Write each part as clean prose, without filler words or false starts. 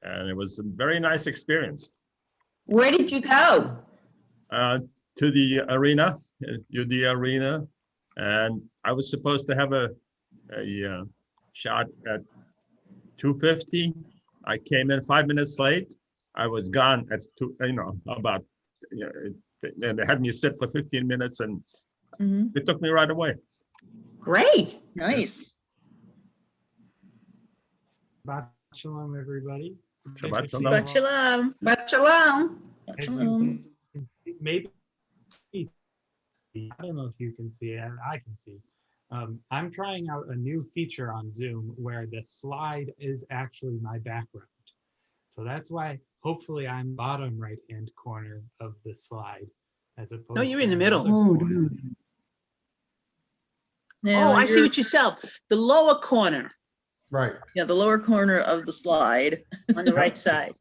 and it was a very nice experience. Where did you go? To the arena, UD Arena, and I was supposed to have a shot at 2:50. I came in 5 minutes late. I was gone at about. They had me sit for 15 minutes, and it took me right away. Great. Nice. Shabbat shalom, everybody. Shabbat shalom. Shabbat shalom. Shabbat shalom. Shalom. Maybe, I don't know if you can see it, I can see. I'm trying out a new feature on Zoom where the slide is actually my background. So that's why hopefully I'm bottom right-hand corner of the slide as opposed No, you're to in the middle. corner. Now Oh, I see you're- what you said. The lower corner Right. Yeah, the lower corner of the slide. on the right side,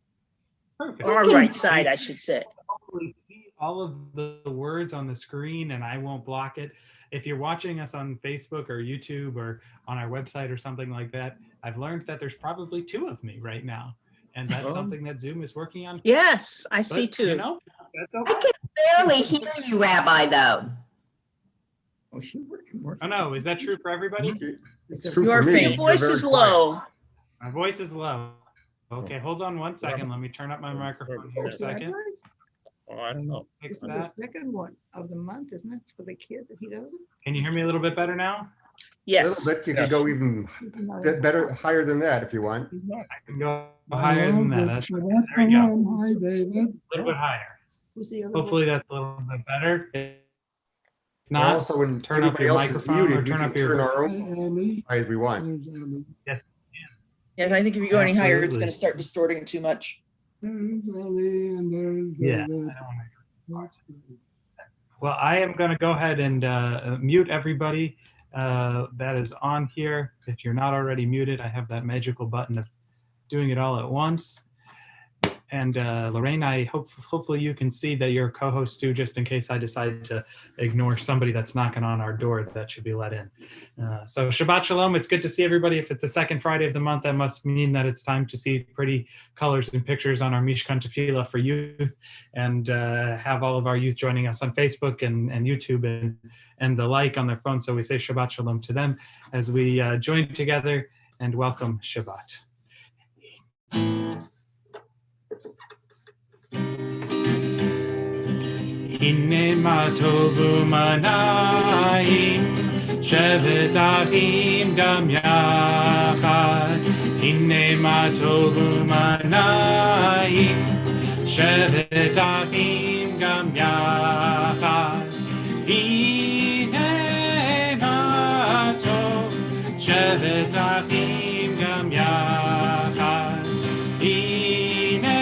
Perfect. or right side, I should say. Hopefully see all of the words on the screen and I won't block it. If you're watching us on Facebook or YouTube or on our website or something like that, I've learned that there's probably 2 of me right now. And that's Oh. something that Zoom is working on. Yes, I see But, you too. know, that's I okay. can barely hear you, Rabbi, though. Oh no, is that true for everybody? It's true You are for me. faint. Your You're voice very is quiet. low. My voice is low. Okay, hold on one second. Let me turn up my microphone here a second. Oh, I don't know. Fix It's the that. second one of the month, isn't it? For the kids that he does. Can you hear me a little bit better now? A Yes. little bit, you could go even bit better, higher than that if you want. I can go higher than that. There we go. Hi, David. A little bit higher. Who's the other one? Hopefully that's a little bit better. If And not, also, when turn up everybody your else is microphone or muted, we turn can up your- turn our Hi, own Amy. as we want. There's Amy. Yeah, I think if you go any higher, it's Absolutely. going to start distorting too much. There's Ellie and there's yeah. I David. don't wanna- That's good. Well, I am going to go ahead and mute everybody that is on here. If you're not already muted, I have that magical button of doing it all at once. And Lorraine, hopefully you can see that you're a co-host too, just in case I decide to ignore somebody that's knocking on our door that should be let in. So Shabbat Shalom, it's good to see everybody. If it's the second Friday of the month, that must mean that it's time to see pretty colors and pictures on our Mishkan Tefillah for youth, and have all of our youth joining us on Facebook and YouTube and the like on their phone. So we say Shabbat Shalom to them as we join together and welcome Shabbat. הנה מה טוב ומה נעים, שבת אחים גם יחד. הנה מה טוב ומה נעים, שבת אחים גם יחד. הנה מה טוב, שבת אחים גם יחד. הנה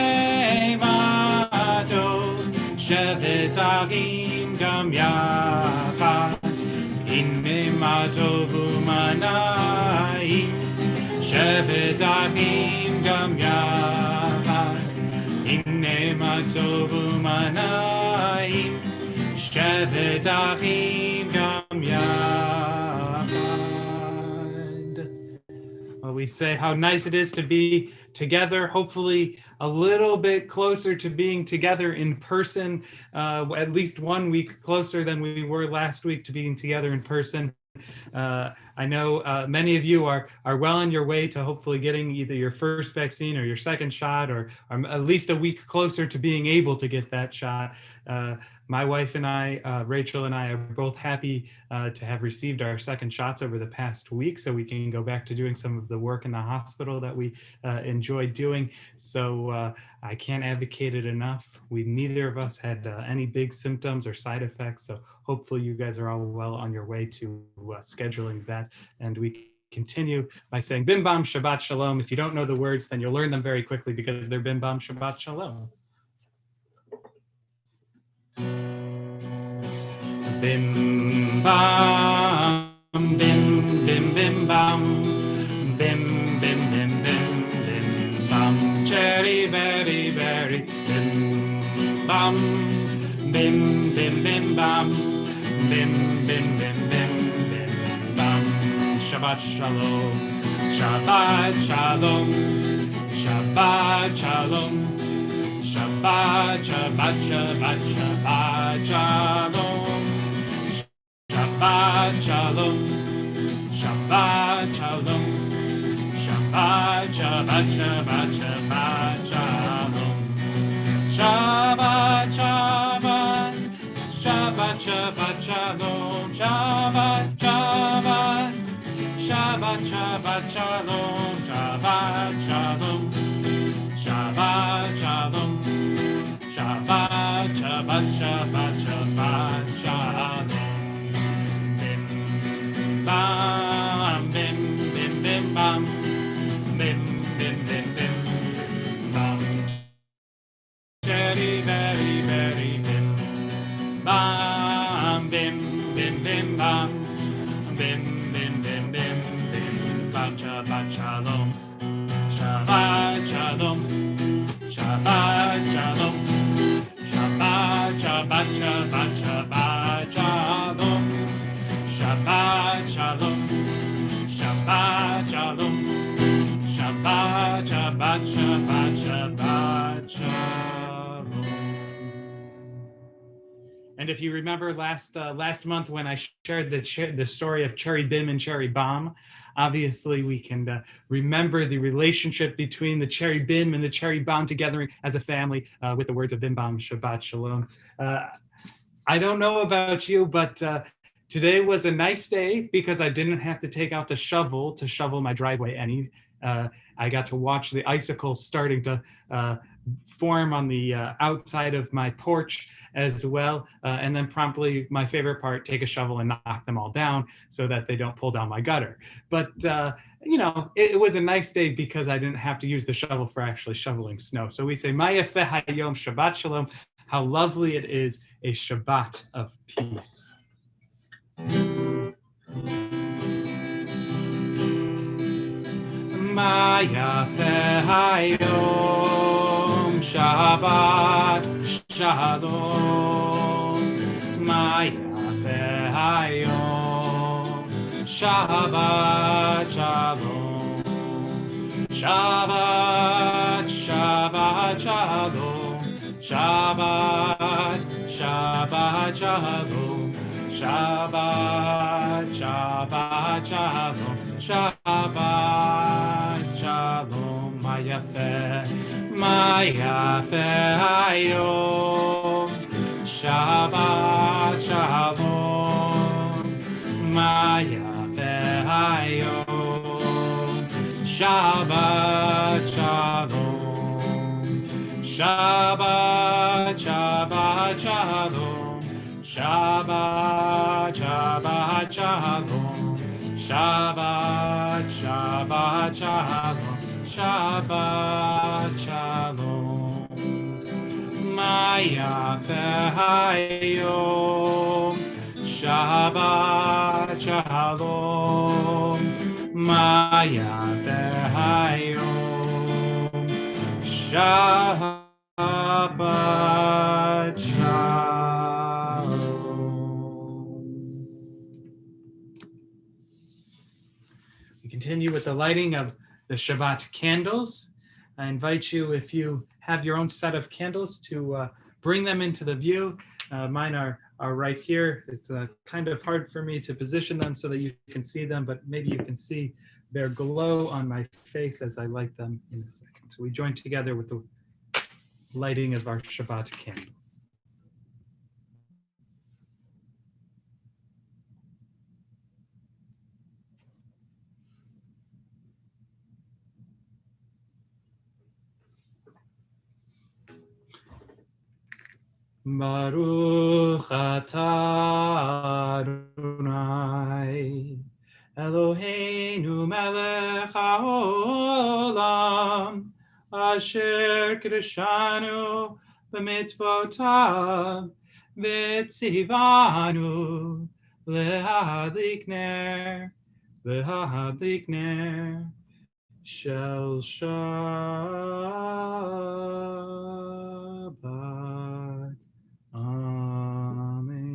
מה טוב, שבת אחים גם יחד. הנה מה טוב ומה נעים, שבת אחים גם יחד. הנה מה טוב ומה נעים, שבת אחים גם יחד. Well, we say how nice it is to be together, hopefully a little bit closer to being together in person, at least 1 week closer than we were last week to being together in person. I know many of you are well on your way to hopefully getting either your first vaccine or your second shot, or at least a week closer to being able to get that shot. My wife and I, Rachel and I, are both happy to have received our second shots over the past week, so we can go back to doing some of the work in the hospital that we enjoyed doing. So I can't advocate it enough. Neither of us had any big symptoms or side effects, so hopefully you guys are all well on your way to scheduling that. And we continue by saying Bim Bam Shabbat Shalom. If you don't know the words, then you'll learn them very quickly because they're Bim Bam Shabbat Shalom. Bim bam, bim bim bim bam, bim bim bim bim bim bam, cherry berry berry, bim bam, bim bim bim bam, bim bim bim bim bim bam. Shabbat shalom, Shabbat shalom, Shabbat Shabbat Shalom. Shabbat, Shabbat, Shabbat, Shabbat Shalom. Shabbat Shalom. Shabbat Shalom. Shabbat, Shabbat, Shabbat, Shabbat Shalom. Shabbat, Shabbat, Shabbat, Shabbat Shalom. Shabbat, Shabbat, Shabbat, Shabbat Shalom. Shabbat Shalom. Shabbat Shalom. Shabbat, Shabbat, Shabbat, Shabbat Shalom. Bim bam, bim bim bim bam, bim bim bim bim bam. Very very very bim bam, bim bim bim bam, bim bim bim bim bim bam. Shabbat Shalom. Shabbat Shalom. Shabbat Shalom. Shabbat, Shabbat, Shabbat, Shabbat Shalom. Shabbat Shalom. Shabbat Shalom. Shabbat, Shabbat, Shabbat, Shabbat Shalom. And if you remember last month when I shared the story of Cherry Bim and Cherry Bomb, obviously we can remember the relationship between the Cherry Bim and the Cherry Bomb together as a family with the words of Bim Bam Shabbat Shalom. I don't know about you, but today was a nice day because I didn't have to take out the shovel to shovel my driveway any. I got to watch the icicles starting to form on the outside of my porch as well. And then promptly, my favorite part, take a shovel and knock them all down so that they don't pull down my gutter. But, you know, it was a nice day because I didn't have to use the shovel for actually shoveling snow. So we say, Ma yafeh hayom, Shabbat Shalom. How lovely it is, a Shabbat of peace. Ma yafeh hayom, Shabbat Shalom. Ma yafeh hayom, Shabbat Shalom. Shabbat, Shabbat Shalom. Shabbat, Shabbat Shalom. Shabbat, Shabbat Shalom. Shabbat Shalom. Ma yafeh hayom. Shabbat Shalom. Ma yafeh hayom. Shabbat Shalom. Shabbat, Shabbat Shalom. Shabbat, Shabbat Shalom. Shabbat, Shabbat Shalom. Shabbat Shalom. Ma yafeh hayom. Shabbat Shalom. Ma yafeh hayom. Shabbat Shalom. We continue with the lighting of the Shabbat candles. I invite you, if you have your own set of candles, to bring them into the view. Mine are right here. It's kind of hard for me to position them so that you can see them, but maybe you can see their glow on my face as I light them in a second. So we join together with the lighting of our Shabbat candles. Baruch atah Adonai Eloheinu melech haolam asher kiddushanu b'mitzvotav v'tzivanu lehadlik ner shel Shabbat. Amen.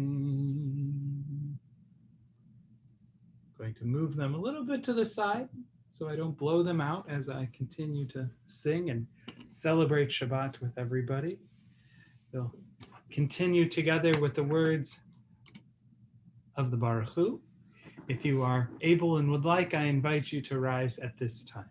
Going to move them a little bit to the side so I don't blow them out as I continue to sing and celebrate Shabbat with everybody. We'll continue together with the words of the Baruch Hu. If you are able and would like, I invite you to rise at this time.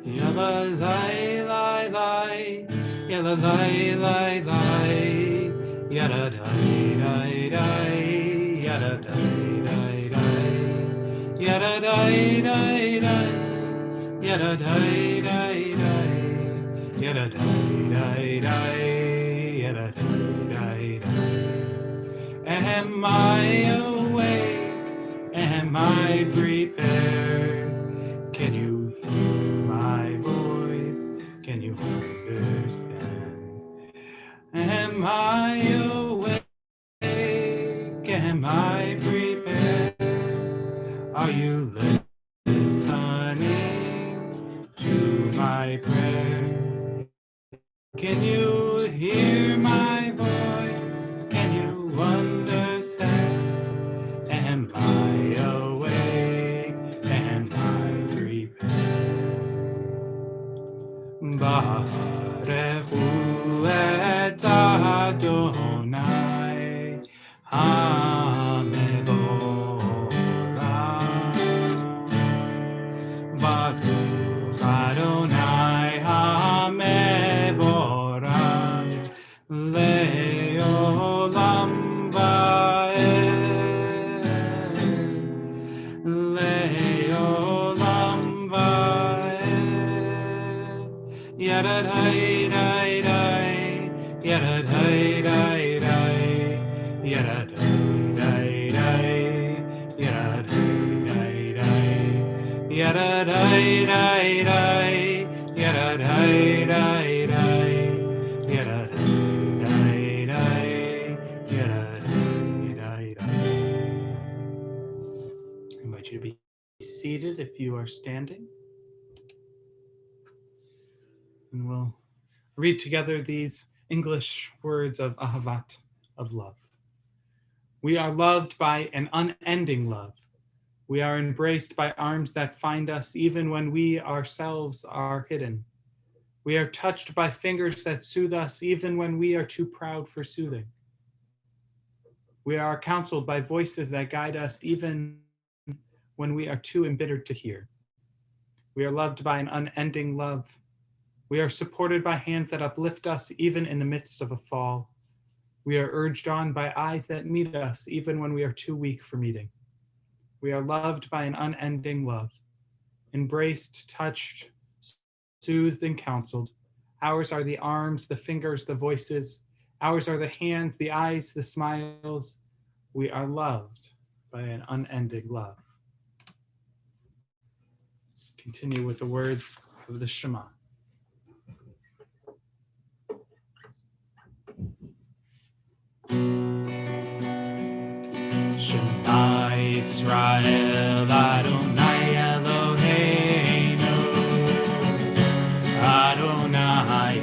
Yalla lai lai lai, yalla lai lai lai, yada dai dai dai, yada dai dai dai, yada dai dai dai, yada dai dai dai, yada dai dai dai, yada dai dai dai. Am I awake? Am I prepared? Can you hear my voice? Can you understand? Am I awake? Am I prepared? Are you listening to my prayers? Can you hear my voice? Can you understand? Am I awake? Am I Barechu et Adonai HaMevorach. Baruch Adonai HaMevorach Le'olam Va'ed. Le'olam Va'ed. Yada dai dai dai, yada dai dai dai, yada dai dai dai, yada dai dai dai, yada dai dai dai, yada dai dai dai, yada dai dai dai, yada dai dai dai. I invite you to be seated if you are standing. And we'll read together these English words of ahavat, of love. We are loved by an unending love. We are embraced by arms that find us even when we ourselves are hidden. We are touched by fingers that soothe us even when we are too proud for soothing. We are counseled by voices that guide us even when we are too embittered to hear. We are loved by an unending love. We are supported by hands that uplift us even in the midst of a fall. We are urged on by eyes that meet us even when we are too weak for meeting. We are loved by an unending love, embraced, touched, soothed, and counseled. Ours are the arms, the fingers, the voices. Ours are the hands, the eyes, the smiles. We are loved by an unending love. Continue with the words of the Shema. Shema Yisrael Adonai Eloheinu Adonai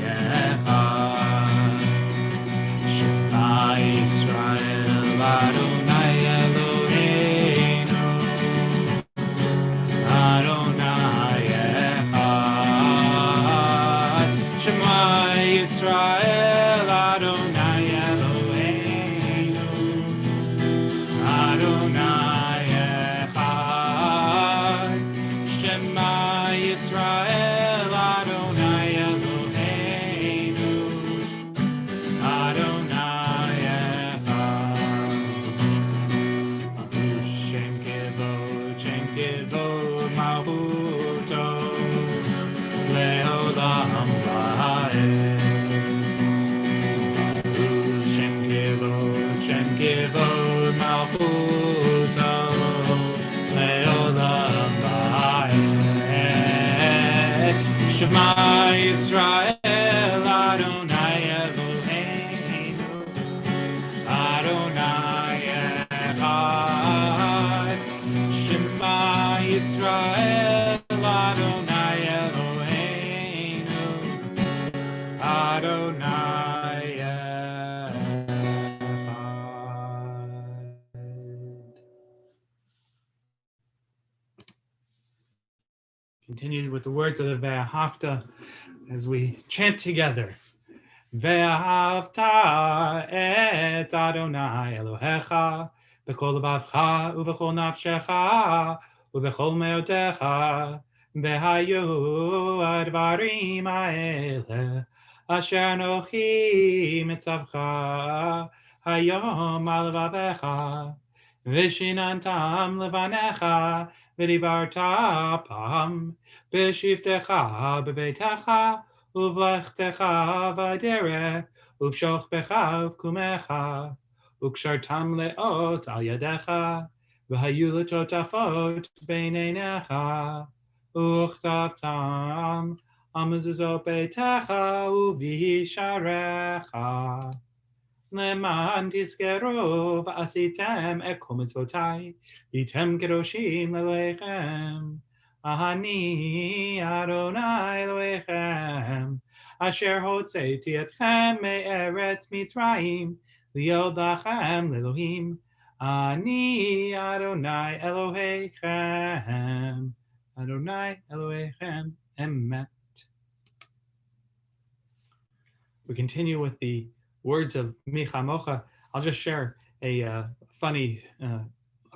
Echad. Shema Yisrael Adonai Eloheinu Adonai Echad. Shema Yisrael Adonai Eloheinu Adonai Echad. Shema Yisrael Adonai Eloheinu Adonai Echad. Shem Kivod Malchuto Leolam Va'ed. Shem Kivod Malchuto Leolam Va'ed. Shema Yisrael Adonai Eloheinu Adonai Echad. Shema Yisrael Adonai Eloheinu Adonai Echad. Continue with the words of the Ve'ahavta as we chant together. Ve'ahavta et Adonai Elohecha b'chol lebavcha u'b'chol nafshecha u'b'chol me'otecha ve'hayu advarim ha'ele asher anochi mitzavcha hayom al levavecha v'shinantam levanecha v'dibarta pam b'shivtecha b'beitecha uvlechtecha v'derech uvshochbecha v'kumecha ukshartam leot al yadecha v'hayu letotafot b'neinecha uchtatam amazuzot beitecha uvisharecha למען תזכרו ועשיתם את כל מצוותיי, והייתם קדושים לאלוהיכם. אני אדוני אלוהיכם, אשר הוצאתי אתכם מארץ מצרים, להיות לכם לאלוהים. אני אדוני אלוהיכם, אדוני אלוהיכם, אמת. We continue with the words of Micha Mocha. I'll just share a funny,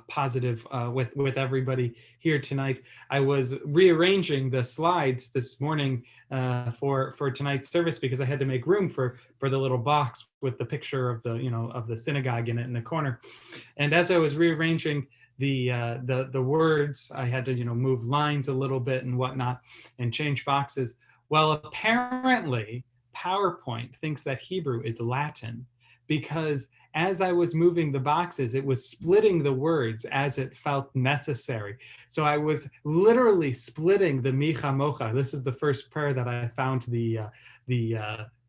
positive with everybody here tonight. I was rearranging the slides this morning for tonight's service because I had to make room for the little box with the picture of the synagogue in it in the corner. And as I was rearranging the words, I had to move lines a little bit and whatnot and change boxes. Well, apparently PowerPoint thinks that Hebrew is Latin because as I was moving the boxes, it was splitting the words as it felt necessary. So I was literally splitting the Micha Mocha. This is the first prayer that I found the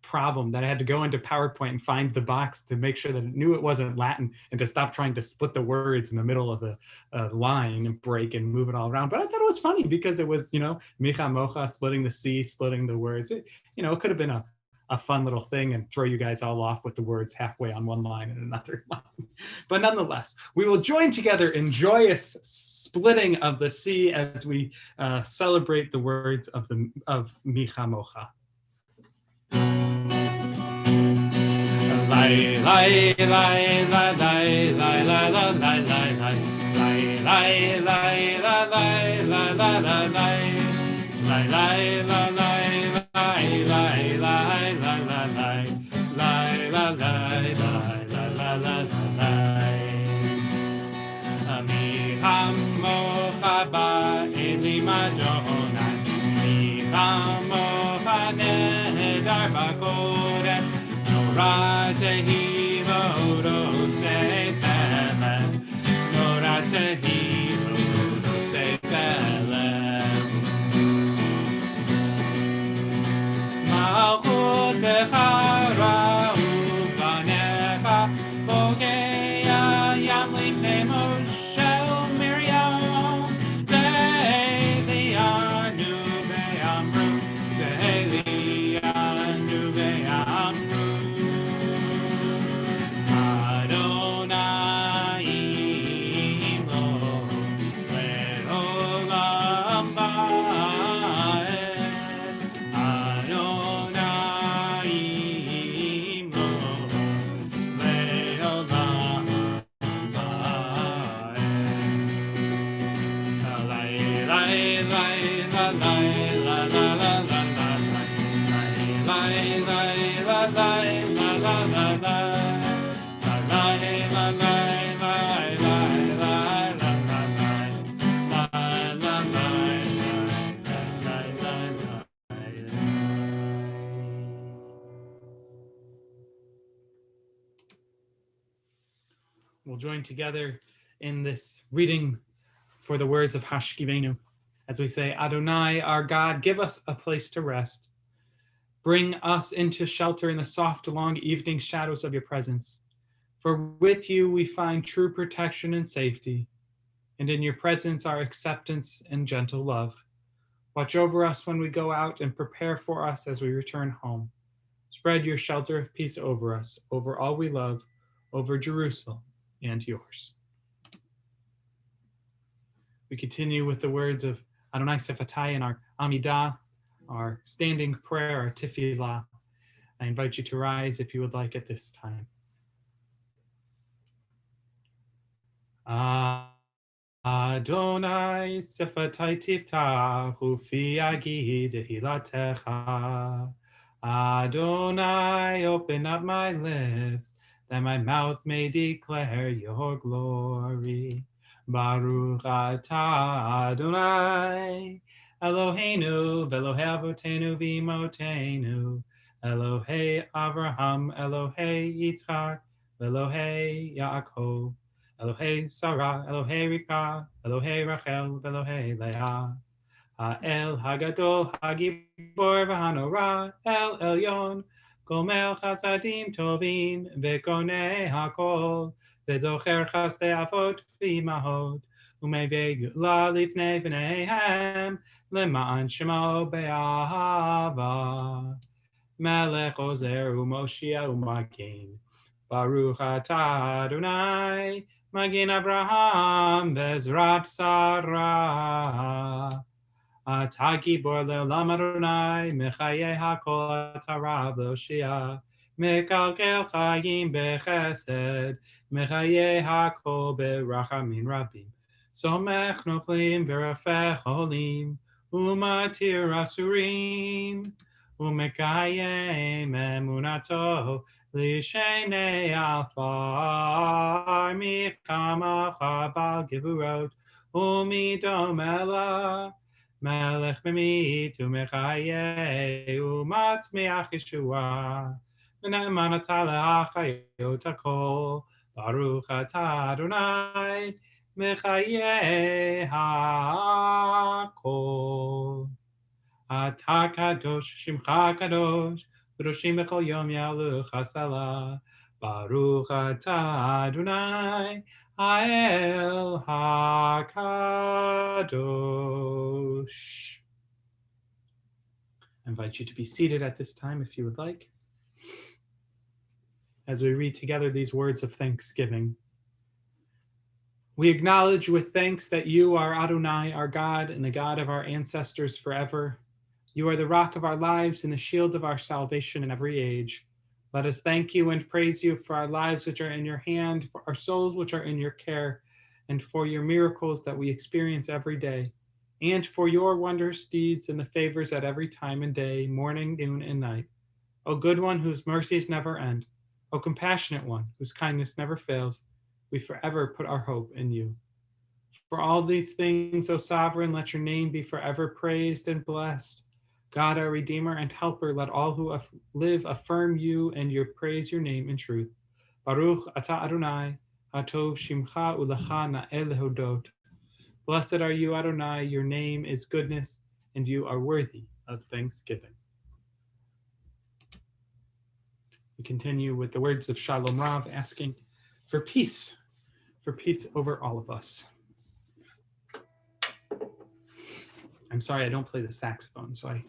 problem, that I had to go into PowerPoint and find the box to make sure that it knew it wasn't Latin and to stop trying to split the words in the middle of the line and break and move it all around. But I thought it was funny because it was, Micha Mocha, splitting the C, splitting the words. It could have been a fun little thing and throw you guys all off with the words halfway on one line and another line. But nonetheless, we will join together in joyous splitting of the C as we celebrate the words of Micha Mocha. Lai lai lai lai lai lai lai lai lai lai lai lai lai lai lai lai lai lai lai We'll join together in this reading for the words of Hashkivenu as we say, Adonai, our God, give us a place to rest. Bring us into shelter in the soft, long evening shadows of your presence. For with you we find true protection and safety, and in your presence our acceptance and gentle love. Watch over us when we go out and prepare for us as we return home. Spread your shelter of peace over us, over all we love, over Jerusalem and yours. We continue with the words of Adonai Sefatai and our Amidah, our standing prayer, our Tefillah. I invite you to rise if you would like at this time. Adonai Sefatai Tiftach Ufi Agi Dehilatecha. Adonai, open up my lips, that my mouth may declare your glory. Baruch atah Adonai, Eloheinu, Velohei Avotenu v'imotenu, Elohei Avraham, Elohei Yitzchak, Elohei Yaakov, Elohei Sarah, Elohei Rivka, Elohei Rachel, Elohei Leah. Ha'el Hagadol Hagibor v'Hanora El Elyon Gomel Chasadim Tovim V'Konei Hakol V'Zocher Chasdei Avot V'Imahot U'Mevei Gula Lifnei V'neihem L'Ma'an Shemo Be'ahava Melech Ozer U'Moshia U'Makin Baruch atah Adonai Magin Abraham V'Ezrat Sarah Atagi bor le'olam Adonai, mechaye hakol atarav le'oshia, mekalkel chayim bechesed, mechaye hakol berachamim rabim. Somech noflim v'rafech olim, umatir asurim, umekayem emunato, lishenei alfar, mikamacha bal gevurot, umidom Melech memit u'mechaye u'matzmiach Yeshua v'ne'eman atah le'achayot hakol Baruch atah Adonai mechaye hakol Atah kadosh shimcha kadosh v'roshim b'chol yom ya'alucha salah Baruch atah Adonai Ha'el HaKadosh. I invite you to be seated at this time if you would like, as we read together these words of thanksgiving. We acknowledge with thanks that you are Adonai, our God, and the God of our ancestors forever. You are the rock of our lives and the shield of our salvation in every age. Let us thank you and praise you for our lives which are in your hand, for our souls which are in your care, and for your miracles that we experience every day, and for your wondrous deeds and the favors at every time and day, morning, noon, and night. O good one whose mercies never end, O compassionate one whose kindness never fails, we forever put our hope in you. For all these things, O sovereign, let your name be forever praised and blessed. God, our Redeemer and Helper, let all who live affirm you and praise your name in truth. Baruch atah Adonai, hatov shimcha u'lecha na'el lehodot. Blessed are you, Adonai, your name is goodness, and you are worthy of thanksgiving. We continue with the words of Shalom Rav, asking for peace over all of us. I'm sorry I don't play the saxophone, so I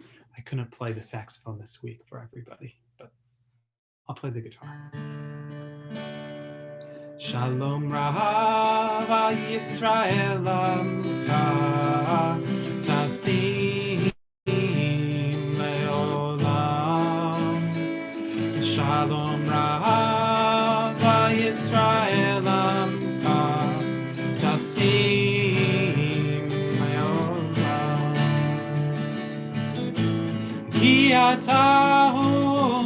couldn't play the saxophone this week for everybody, but I'll play the guitar. Shalom Rav al Yisrael amka tasim leolam. Shalom Rav al Yisrael amka tasim. Ki atahu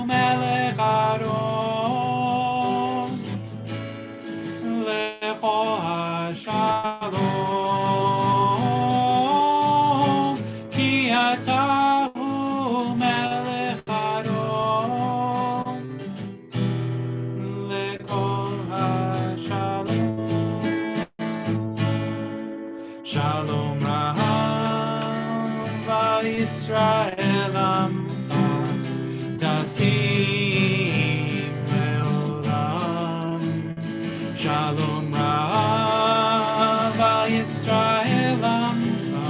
melech Adon lecho hashalom. Ki atahu melech Adon lecho hashalom. Shalom Rav Yisrael amcha tasim leolam. Shalom Rav Yisrael amcha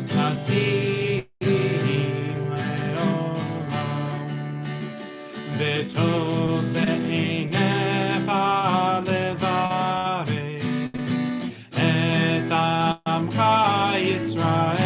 tasim leolam. V'tov be'einecha levarech et amcha Yisrael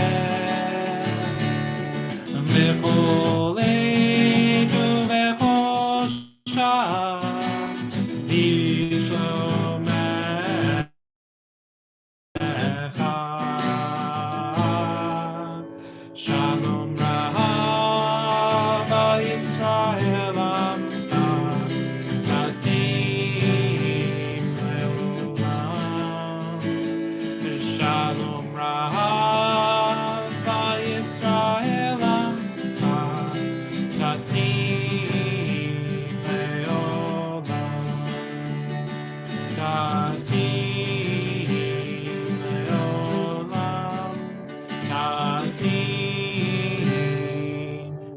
Nasim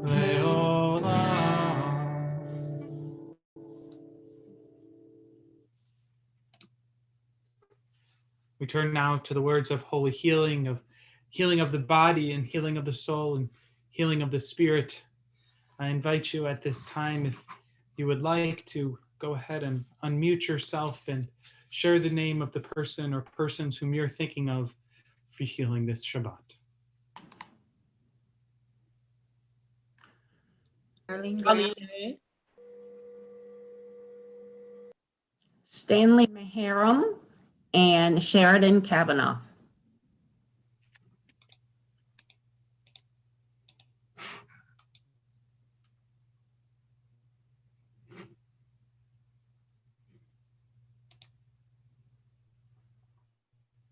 Leolam. We turn now to the words of holy healing of the body and healing of the soul and healing of the spirit. I invite you at this time, if you would like, to go ahead and unmute yourself and share the name of the person or persons whom you're thinking of for healing this Shabbat. Arlene, Stanley Maharam and Sheridan Kavanaugh.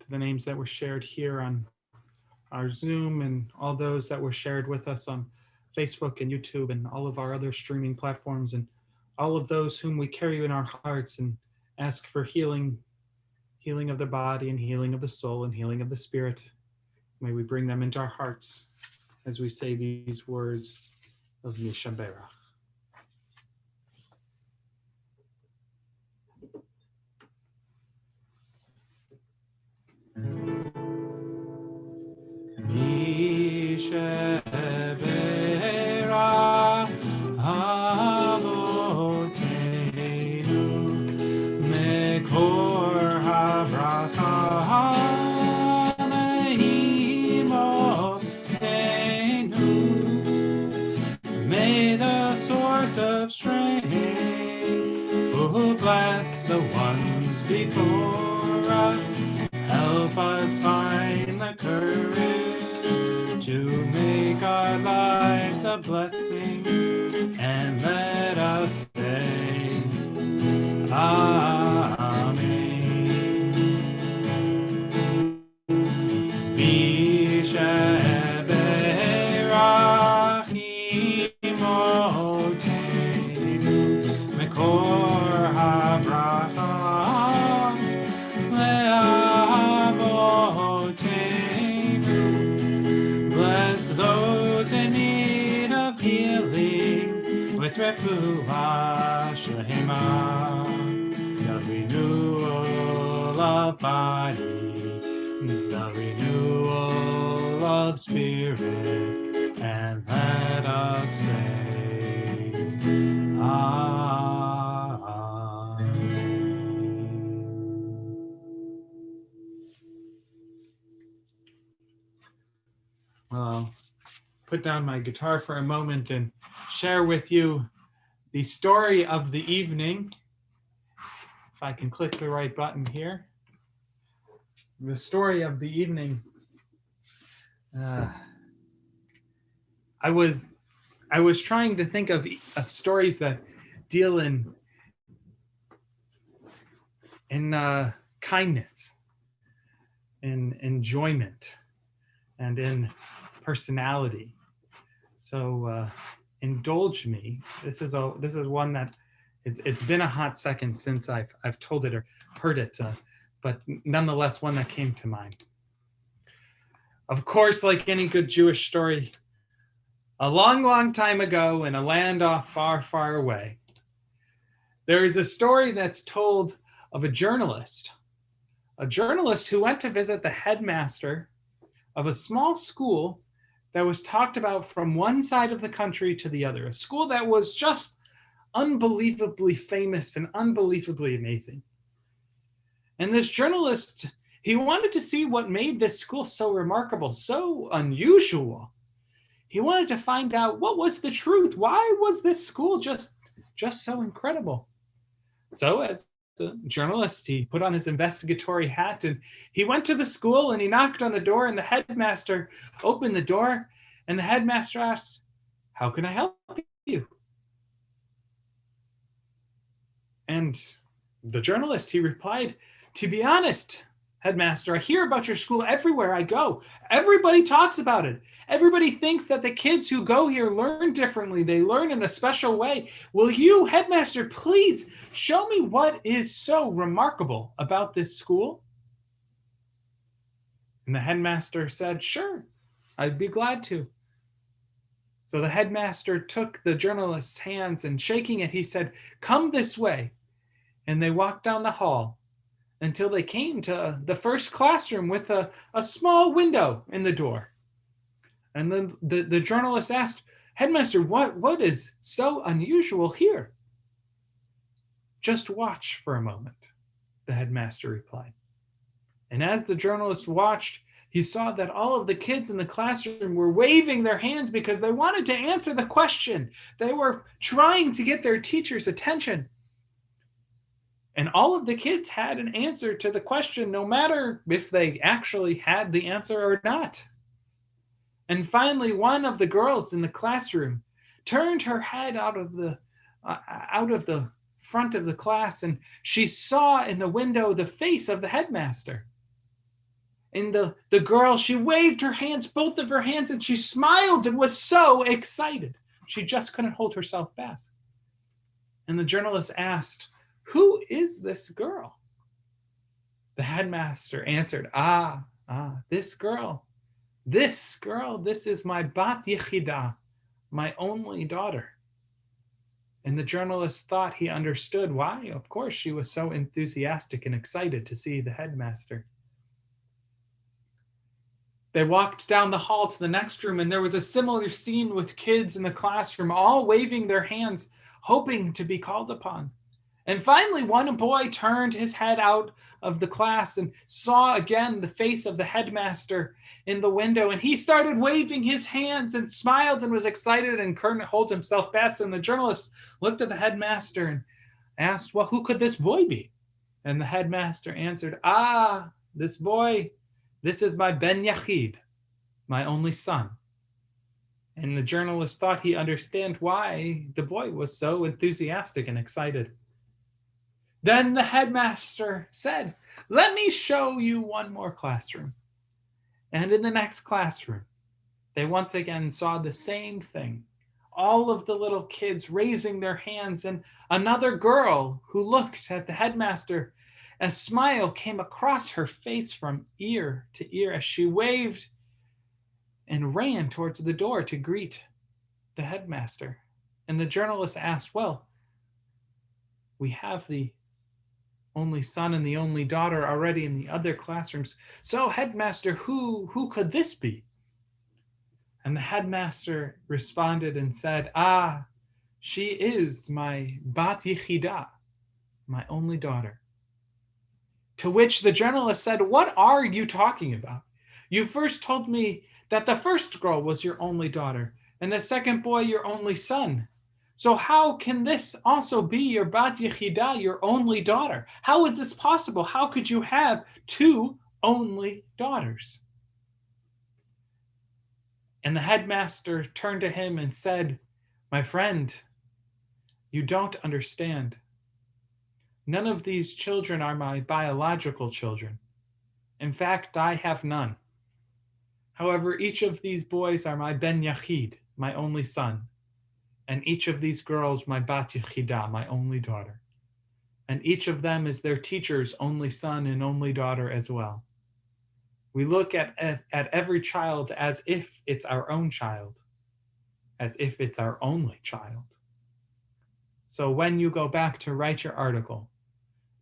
To the names that were shared here on our Zoom and all those that were shared with us on Facebook and YouTube and all of our other streaming platforms, and all of those whom we carry in our hearts and ask for healing of the body and healing of the soul and healing of the spirit. May we bring them into our hearts as we say these words of Mishabera. Mishabera Avotenu Mekor HaBracha Leimotenu. May the source of strength who bless the ones before us help us find the courage to make our lives a blessing, and let us say Amen. Mishaberach imotenu mekor habracha leavotenu. Bless those in need of healing with refuah shlema, the renewal of body, the renewal of spirit, and let us say Amen. Well, put down my guitar for a moment and share with you the story of the evening. If I can click the right button here. The story of the evening. I was trying to think of stories that deal in kindness, in enjoyment, and in personality. So indulge me. This is one that it's been a hot second since I've told it or heard it, but nonetheless one that came to mind. Of course, like any good Jewish story, a long, long time ago in a land off far, far away, there is a story that's told of a journalist who went to visit the headmaster of a small school that was talked about from one side of the country to the other, a school that was just unbelievably famous and unbelievably amazing. And this journalist, he wanted to see what made this school so remarkable, so unusual. He wanted to find out what was the truth. Why was this school just so incredible? So as a journalist, he put on his investigatory hat and he went to the school and he knocked on the door, and the headmaster opened the door, and the headmaster asked, "How can I help you?" And the journalist, he replied, "To be honest, headmaster, I hear about your school everywhere I go. Everybody talks about it. Everybody thinks that the kids who go here learn differently. They learn in a special way. Will you, headmaster, please show me what is so remarkable about this school?" And the headmaster said, "Sure, I'd be glad to. So the headmaster took the journalist's hands and shaking it, he said, "Come this way." And they walked down the hall until they came to the first classroom with a small window in the door. And then the journalist asked, "Headmaster, what is so unusual here?" "Just watch for a moment," the headmaster replied. And as the journalist watched, he saw that all of the kids in the classroom were waving their hands because they wanted to answer the question. They were trying to get their teacher's attention. And all of the kids had an answer to the question, no matter if they actually had the answer or not. And finally, one of the girls in the classroom turned her head out of the front of the class, and she saw in the window the face of the headmaster. And the girl, she waved her hands, both of her hands, and she smiled and was so excited. She just couldn't hold herself back. And the journalist asked, "Who is this girl?" The headmaster answered, this girl, this is my bat yechida, my only daughter." And the journalist thought he understood why. Of course, she was so enthusiastic and excited to see the headmaster. They walked down the hall to the next room, and there was a similar scene with kids in the classroom, all waving their hands, hoping to be called upon. And finally, one boy turned his head out of the class and saw again the face of the headmaster in the window. And he started waving his hands and smiled and was excited and couldn't hold himself back. And the journalist looked at the headmaster and asked, "Well, who could this boy be?" And the headmaster answered, "This boy, this is my ben yachid, my only son." And the journalist thought he understood why the boy was so enthusiastic and excited. Then the headmaster said, "Let me show you one more classroom." And in the next classroom, they once again saw the same thing. All of the little kids raising their hands, and another girl who looked at the headmaster. A smile came across her face from ear to ear as she waved and ran towards the door to greet the headmaster. And the journalist asked, "Well, we have the only son and the only daughter already in the other classrooms. So, headmaster, who could this be?" And the headmaster responded and said, "She is my bat yichida, my only daughter." To which the journalist said, "What are you talking about? You first told me that the first girl was your only daughter and the second boy your only son. So how can this also be your bat yechida, your only daughter? How is this possible? How could you have two only daughters?" And the headmaster turned to him and said, "My friend, you don't understand. None of these children are my biological children. In fact, I have none. However, each of these boys are my ben yachid, my only son. And each of these girls, my bat yechida, my only daughter. And each of them is their teacher's only son and only daughter as well. We look at every child as if it's our own child, as if it's our only child. So when you go back to write your article,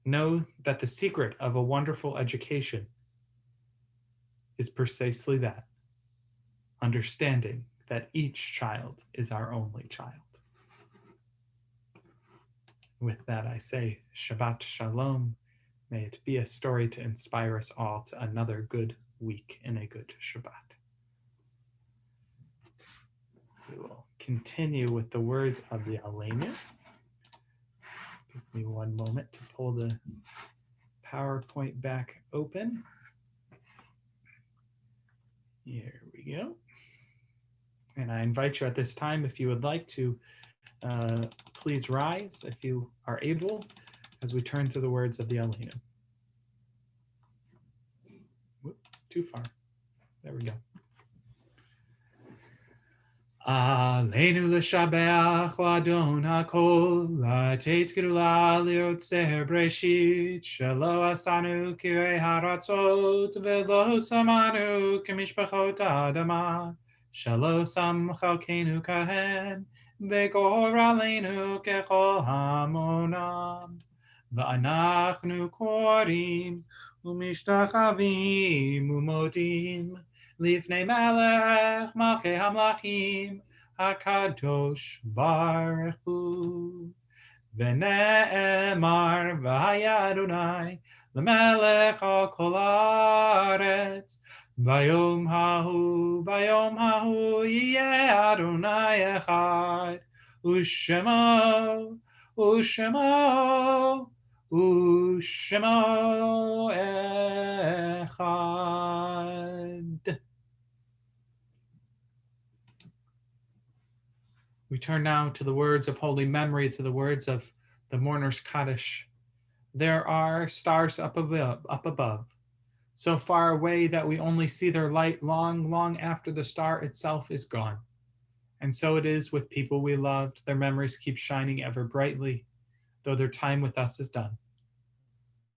know that the secret of a wonderful education is precisely that, understanding that each child is our only child." With that, I say Shabbat Shalom. May it be a story to inspire us all to another good week and a good Shabbat. We will continue with the words of the Aleinu. Give me one moment to pull the PowerPoint back open. Here we go. And I invite you at this time, if you would like to, please rise if you are able, as we turn to the words of the Aleinu. Whoop, too far. There we go. Aleinu l'shabeach l'adon hakol, l'teit gedula liotzer breshit, shelo asanu kirei haratzot, velo samanu kemishpachot adama, shelo sam chalkenu kahen, vegor aleinu kechol hamonam, va'anachnu korim, umishtachavim umodim, Lifnei Melech Malchei Hamlachim Hakadosh Baruch Hu V'ne'emar V'haya Adonai L'melech al kol haaretz Bayom hahu Yiyeh Adonai echad U'shemo echad. We turn now to the words of holy memory, to the words of the mourner's Kaddish. There are stars up above, so far away that we only see their light long, long after the star itself is gone. And so it is with people we loved. Their memories keep shining ever brightly, though their time with us is done.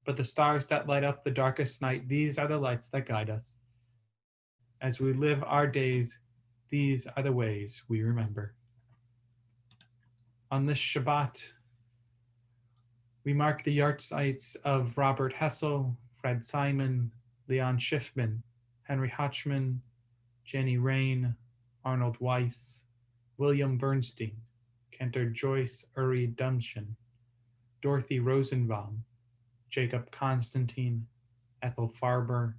But the stars that light up the darkest night, these are the lights that guide us. As we live our days, these are the ways we remember. On this Shabbat, we mark the yahrzeits of Robert Hessel, Fred Simon, Leon Schiffman, Henry Hotchman, Jenny Rain, Arnold Weiss, William Bernstein, Cantor Joyce Uri Dumshin, Dorothy Rosenbaum, Jacob Constantine, Ethel Farber,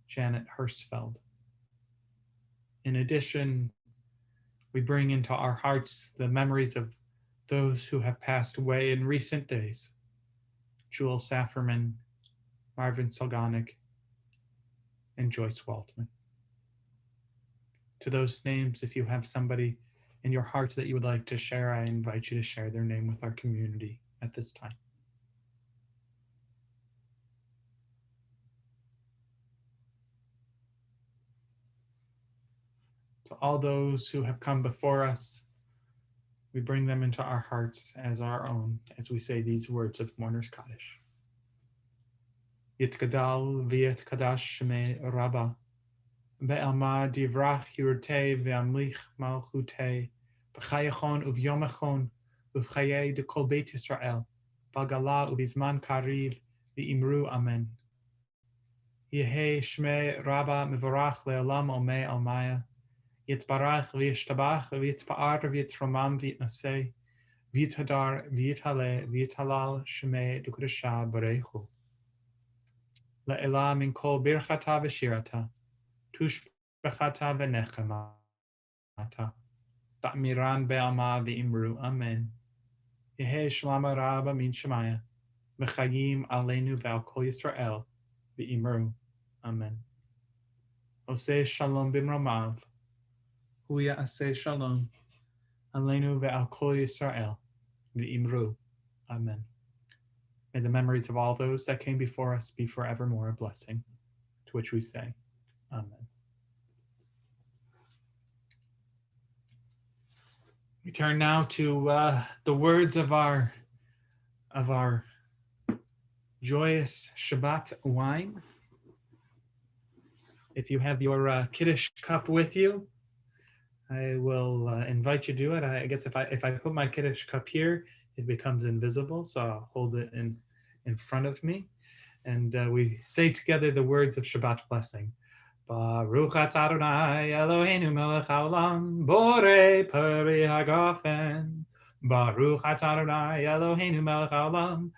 Janet Hirschfeld. In addition, we bring into our hearts the memories of those who have passed away in recent days. Jewel Safferman, Marvin Solganic, and Joyce Waldman. To those names, if you have somebody in your heart that you would like to share, I invite you to share their name with our community at this time. To all those who have come before us, we bring them into our hearts as our own, as we say these words of Mourner's Kaddish. Yitkadal v'yitkadash shemei Rabba, ve'elma divrach yurtei ve'amlich malchutei, b'chayachon uvyomachon, uv'chayei de kol beit Yisrael, v'gala uvizman kariv v'imru amen. Yehei shmei Rabba mevorach le'olam omei almaya, Yitbarach v'yishtabach v'yitpa'ar v'yitromam v'yitnaseh v'yithadar v'yithale v'yithalal shemei d'kudasha barechu. Le'ela min kol birchata v'shirata tushbechata v'nechemata ta'miran be'alma v'imru amen. Yehei shlama rabba min shemaya v'chayim aleinu v'al kol Yisrael v'imru amen. Oseh shalom b'mromav Hu ya'aseh shalom, aleinu ve'al kol Yisrael, v'imru. Amen. May the memories of all those that came before us be forevermore a blessing, to which we say, Amen. We turn now to the words of our joyous Shabbat wine. If you have your Kiddush cup with you, I will invite you to do it. I guess if I put my Kiddush cup here, it becomes invisible, so I'll hold it in front of me. And we say together the words of Shabbat blessing. Baruch atah Adonai Eloheinu melech haolam, borei peri hagafen. Baruch atah Adonai Eloheinu melech haolam,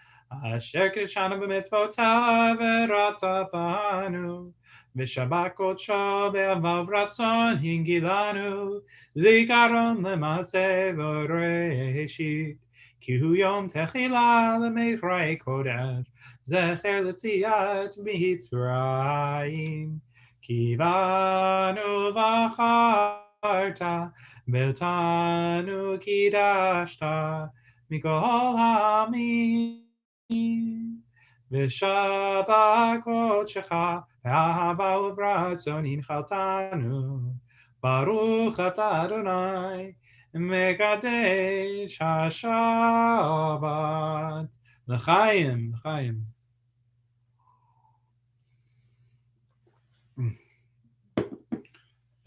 asher kiddushanu b'mitzvotav v'ratzafanu. V'shabbat kodsho be'avav ratzon hingilanu, zikaron l'maseh v'reishit, ki hu yom techila l'mechrei kodesh, zecher l'tziat mitzrayim, ki banu v'acharta, beltanu kidashta, mikol ha'amim. V'shabbat kodshecha, v'ahava uvratzon hinchaltanu, Baruch atah Adonai, Mekadesh HaShabbat. L'chaim, l'chaim.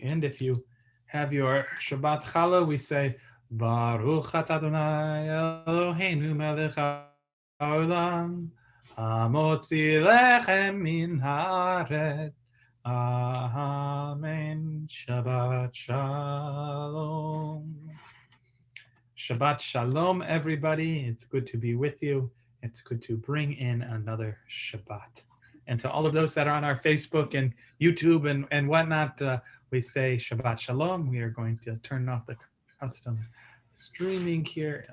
And if you have your Shabbat Challah, we say, Baruch atah Adonai Eloheinu melech haolam, hamotzi lechem min haaretz. Amen. Shabbat Shalom. Shabbat Shalom, everybody. It's good to be with you. It's good to bring in another Shabbat. And to all of those that are on our Facebook and YouTube and whatnot, we say Shabbat Shalom. We are going to turn off the custom streaming here.